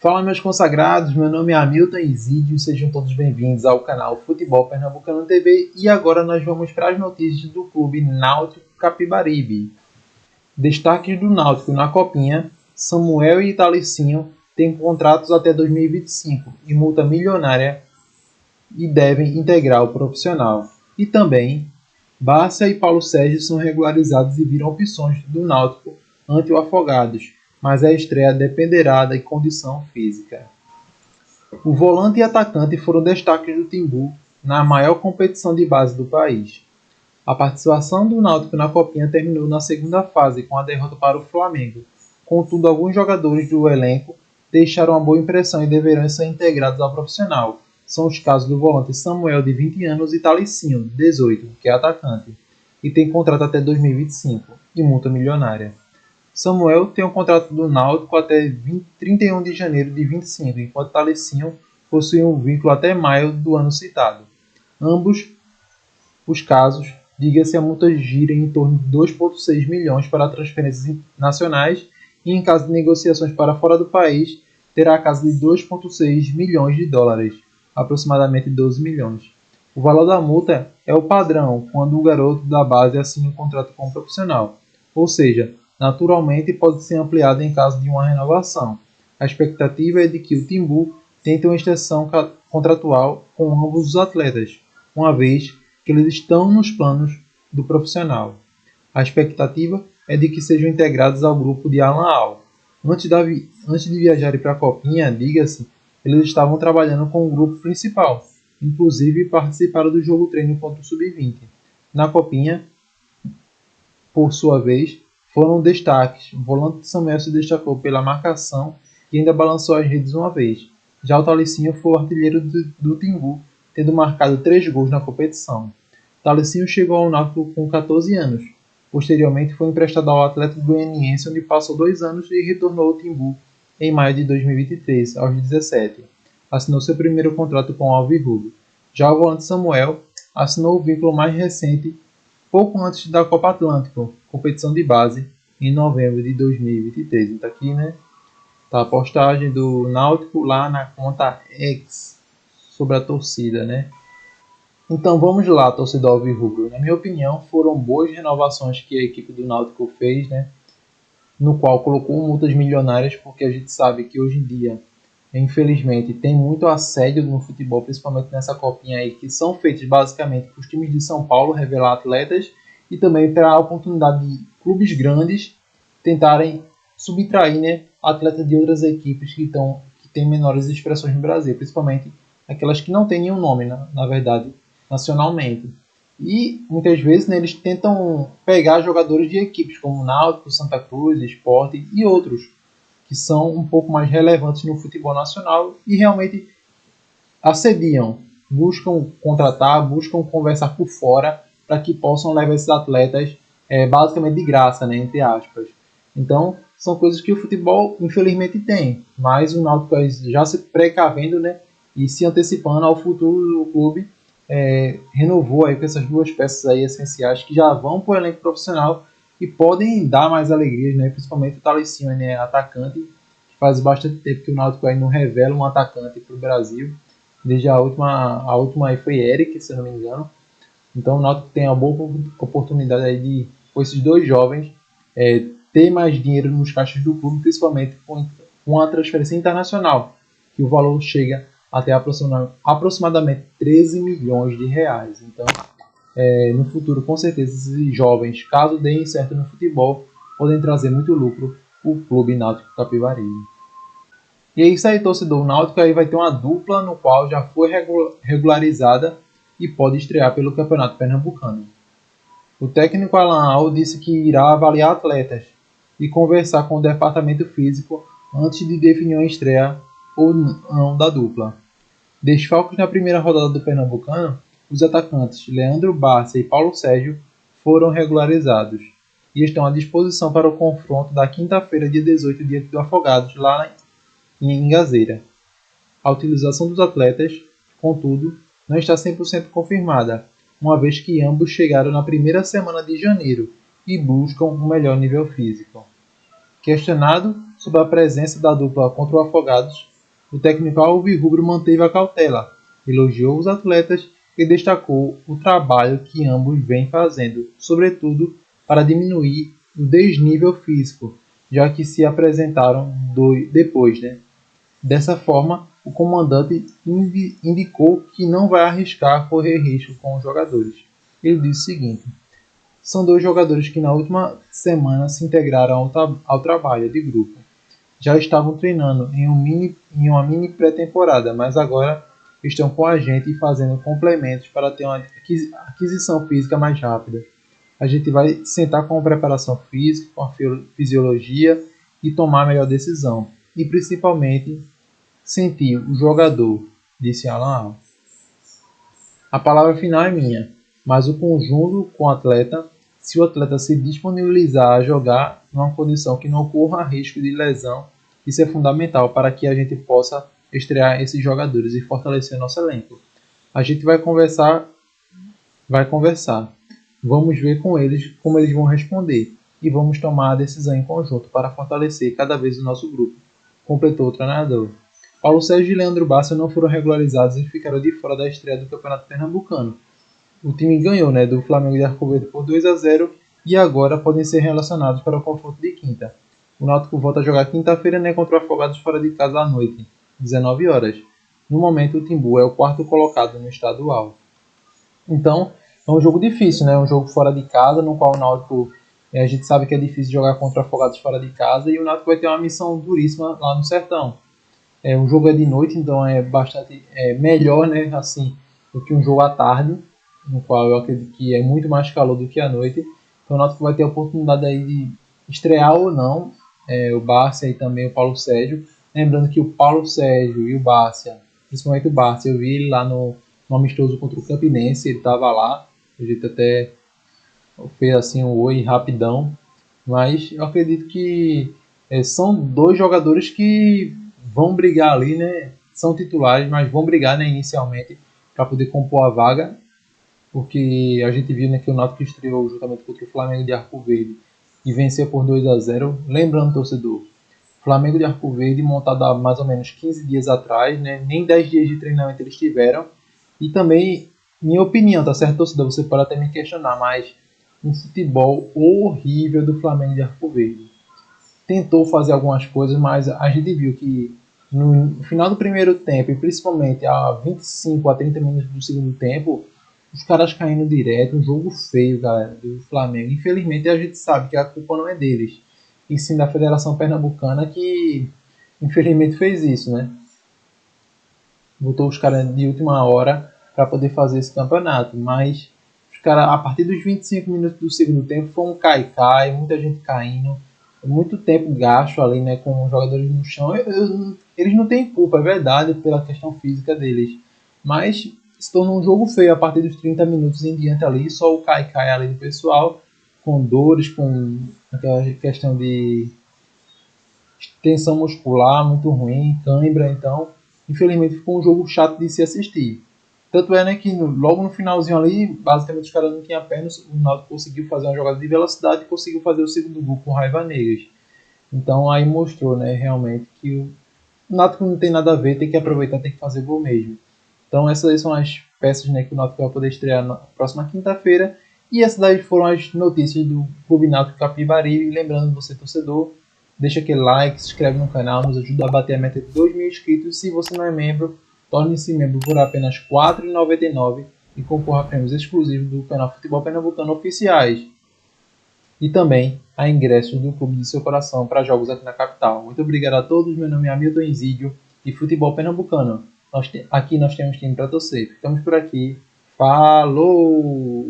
Fala, meus consagrados, meu nome é Hamilton Isídio, sejam todos bem-vindos ao canal Futebol Pernambucano TV e agora nós vamos para as notícias do clube Náutico Capibaribe. Destaques do Náutico na Copinha: Samuel e Italicinho têm contratos até 2025 e multa milionária e devem integrar o profissional. E também, Bárcia e Paulo Sérgio são regularizados e viram opções do Náutico ante o Afogados, mas a estreia dependerá da condição física. O volante e atacante foram destaques do Timbu na maior competição de base do país. A participação do Náutico na Copinha terminou na segunda fase com a derrota para o Flamengo. Contudo, alguns jogadores do elenco deixaram uma boa impressão e deverão ser integrados ao profissional. São os casos do volante Samuel, de 20 anos, e Talicinho, 18, que é atacante, e tem contrato até 2025 e multa milionária. Samuel tem um contrato do Náutico até 31 de janeiro de 25, enquanto Talicinho possui um vínculo até maio do ano citado. Ambos os casos, diga-se, a multa gira em torno de 2,6 milhões para transferências nacionais e, em caso de negociações para fora do país, terá a casa de 2,6 milhões de dólares, aproximadamente 12 milhões. O valor da multa é o padrão quando o garoto da base assina um contrato com um profissional, ou seja, naturalmente pode ser ampliado em caso de uma renovação. A expectativa é de que o Timbu tente uma extensão contratual com ambos os atletas, uma vez que eles estão nos planos do profissional. A expectativa é de que sejam integrados ao grupo de Alan Al. Antes de viajarem para a Copinha, diga-se, eles estavam trabalhando com o grupo principal, inclusive participaram do jogo treino contra o Sub-20. Na Copinha, por sua vez, foram destaques. O volante Samuel se destacou pela marcação e ainda balançou as redes uma vez. Já o Talicinho foi o artilheiro do Timbu, tendo marcado 3 gols na competição. Talicinho chegou ao Náutico com 14 anos. Posteriormente foi emprestado ao Atlético Goianiense, onde passou 2 anos e retornou ao Timbu em maio de 2023, aos 17. Assinou seu primeiro contrato com o Alvirrubro. Já o volante Samuel assinou o vínculo mais recente pouco antes da Copa Atlântico, competição de base, em novembro de 2023. Então aqui, né, tá a postagem do Náutico lá na conta X sobre a torcida, né? Então vamos lá, torcedor alvirrubro. Na minha opinião, foram boas renovações que a equipe do Náutico fez, né? No qual colocou multas milionárias, porque a gente sabe que hoje em dia, infelizmente, tem muito assédio no futebol, principalmente nessa copinha aí, que são feitos basicamente para os times de São Paulo revelar atletas e também para a oportunidade de clubes grandes tentarem subtrair, né, atletas de outras equipes que têm menores expressões no Brasil, principalmente aquelas que não têm nenhum nome, na verdade, nacionalmente. E muitas vezes, né, eles tentam pegar jogadores de equipes como Náutico, Santa Cruz, Sport e outros, que são um pouco mais relevantes no futebol nacional e realmente assediam, buscam contratar, buscam conversar por fora para que possam levar esses atletas basicamente de graça, né, entre aspas. Então, são coisas que o futebol infelizmente tem, mas o Náutico já se precavendo, né, e se antecipando ao futuro do clube, renovou aí com essas 2 peças aí essenciais que já vão para o elenco profissional e podem dar mais alegrias, né? Principalmente o Talicinho, né? Atacante, que faz bastante tempo que o Náutico aí não revela um atacante para o Brasil. Desde a última aí foi Eric, se não me engano. Então o Náutico tem uma boa oportunidade aí de, com esses 2 jovens, ter mais dinheiro nos caixas do clube, principalmente com a transferência internacional, que o valor chega até aproximadamente 13 milhões de reais. Então, no futuro, com certeza, esses jovens, caso deem certo no futebol, podem trazer muito lucro para o clube Náutico Capibaribe. E é isso aí, torcedor. O Náutico aí vai ter uma dupla no qual já foi regularizada e pode estrear pelo Campeonato Pernambucano. O técnico Alan Al disse que irá avaliar atletas e conversar com o departamento físico antes de definir uma estreia ou não da dupla. Desfalques na primeira rodada do Pernambucano, os atacantes Leandro Bárcia e Paulo Sérgio foram regularizados e estão à disposição para o confronto da quinta-feira, dia 18, diante do Afogados, lá em Ingazeira. A utilização dos atletas, contudo, não está 100% confirmada, uma vez que ambos chegaram na primeira semana de janeiro e buscam um melhor nível físico. Questionado sobre a presença da dupla contra o Afogados, O técnico alvirrubro manteve a cautela, elogiou os atletas e destacou o trabalho que ambos vêm fazendo, sobretudo para diminuir o desnível físico, já que se apresentaram depois. Dessa forma, o comandante indicou que não vai arriscar correr risco com os jogadores. Ele disse o seguinte: são 2 jogadores que na última semana se integraram ao trabalho de grupo. Já estavam treinando em uma mini pré-temporada, mas agora estão com a gente fazendo complementos para ter uma aquisição física mais rápida. A gente vai sentar com a preparação física, com a fisiologia e tomar a melhor decisão. E principalmente sentir o jogador, disse Alan Al. A palavra final é minha, mas o conjunto com o atleta, se o atleta se disponibilizar a jogar numa condição que não ocorra risco de lesão, isso é fundamental para que a gente possa estrear esses jogadores e fortalecer nosso elenco. A gente vai conversar. Vamos ver com eles como eles vão responder e vamos tomar a decisão em conjunto para fortalecer cada vez o nosso grupo, completou o treinador. Paulo Sérgio e Leandro Bassa não foram regularizados e ficaram de fora da estreia do Campeonato Pernambucano. O time ganhou do Flamengo de Arco Verde por 2-0 e agora podem ser relacionados para o confronto de quinta. O Náutico volta a jogar quinta-feira contra o Afogados fora de casa à noite, 19 horas. No momento, o Timbu é o 4º colocado no estadual. Então, é um jogo difícil, um jogo fora de casa, no qual o Náutico, a gente sabe que é difícil jogar contra Afogados fora de casa, e o Náutico vai ter uma missão duríssima lá no Sertão. O jogo é de noite, então é bastante melhor, assim, do que um jogo à tarde, no qual eu acredito que é muito mais calor do que à noite. Então o Náutico vai ter a oportunidade aí de estrear ou não o Bárcia e também o Paulo Sérgio. Lembrando que o Paulo Sérgio e o Bárcia, principalmente o Bárcia, eu vi ele lá no amistoso contra o Campinense, ele estava lá, a gente até fez assim um oi rapidão, mas eu acredito que são 2 jogadores que vão brigar ali, são titulares, mas vão brigar inicialmente para poder compor a vaga, porque a gente viu que o Náutico estreou juntamente contra o Flamengo de Arco Verde e venceu por 2-0. Lembrando, torcedor, Flamengo de Arco Verde montado há mais ou menos 15 dias atrás, nem 10 dias de treinamento eles tiveram. E também, minha opinião, tá certo, torcedor? Você pode até me questionar, mas um futebol horrível do Flamengo de Arco Verde. Tentou fazer algumas coisas, mas a gente viu que no final do primeiro tempo, e principalmente a 25 a 30 minutos do segundo tempo, os caras caindo direto, um jogo feio, galera, do Flamengo. Infelizmente, a gente sabe que a culpa não é deles, e sim da Federação Pernambucana, que infelizmente fez isso, Botou os caras de última hora para poder fazer esse campeonato, mas os caras, a partir dos 25 minutos do segundo tempo, foi um cai-cai, muita gente caindo, muito tempo gasto ali, com os jogadores no chão. Eles não têm culpa, é verdade, pela questão física deles, mas se tornou um jogo feio a partir dos 30 minutos em diante ali, só o cai-cai ali do pessoal, com dores, com aquela questão de tensão muscular muito ruim, cãibra. Então infelizmente ficou um jogo chato de se assistir. Tanto é que logo no finalzinho ali, basicamente os caras não tinham pernas, o Náutico conseguiu fazer uma jogada de velocidade e conseguiu fazer o segundo gol com Raiva Negras. Então aí mostrou realmente que o Náutico não tem nada a ver, tem que aproveitar, tem que fazer gol mesmo. Então essas são as peças que o Náutico vai poder estrear na próxima quinta-feira. E essas daí foram as notícias do Clube Náutico Capibaribe. Lembrando, você torcedor, deixa aquele like, se inscreve no canal, nos ajuda a bater a meta de 2.000 inscritos. Se você não é membro, torne-se membro por apenas R$ 4,99 e concorra a prêmios exclusivos do canal Futebol Pernambucano Oficiais. E também a ingressos do Clube do Seu Coração para jogos aqui na capital. Muito obrigado a todos, meu nome é Hamilton Enzídio e Futebol Pernambucano. Aqui nós temos time para torcer. Ficamos por aqui. Falou!